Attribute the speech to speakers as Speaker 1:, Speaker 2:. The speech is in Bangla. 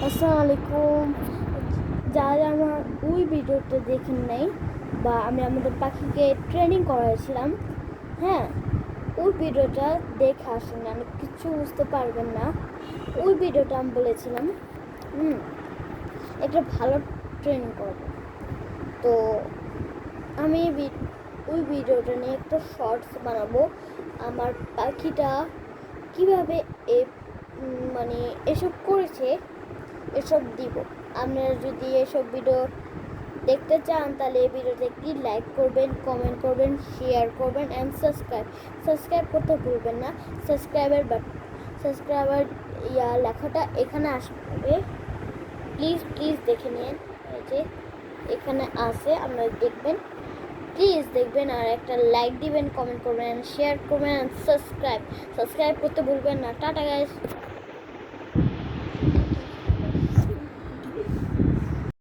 Speaker 1: আসসালামু আলাইকুম। যারা আমার ওই ভিডিওটা দেখেন নাই বা আমি আমাদের পাখিকে ট্রেনিং করাইছিলাম, হ্যাঁ, ওই ভিডিওটা দেখে আসেন, আমি কিছু বুঝতে পারবেন না। ওই ভিডিওটা আমি বলেছিলাম একটা ভালো ট্রেনিং করব। তো আমি ওই ভিডিওটা নিয়ে একটা শর্টস বানাবো। আমার পাখিটা কীভাবে মানে এসব করেছে এসব দিব। আপনারা যদি এসব ভিডিও দেখতে চান তাহলে এই ভিডিওতে একটি লাইক করবেন, কমেন্ট করবেন, শেয়ার করবেন অ্যান্ড সাবস্ক্রাইব করতে ভুলবেন না। সাবস্ক্রাইবার লেখাটা এখানে আসবে, প্লিজ দেখে নিন। এই যে এখানে আছে, আপনারা দেখবেন, প্লিজ দেখবেন আর একটা লাইক দিবেন, কমেন্ট করবেন, শেয়ার করবেন, সাবস্ক্রাইব করতে ভুলবেন না। Tata guys.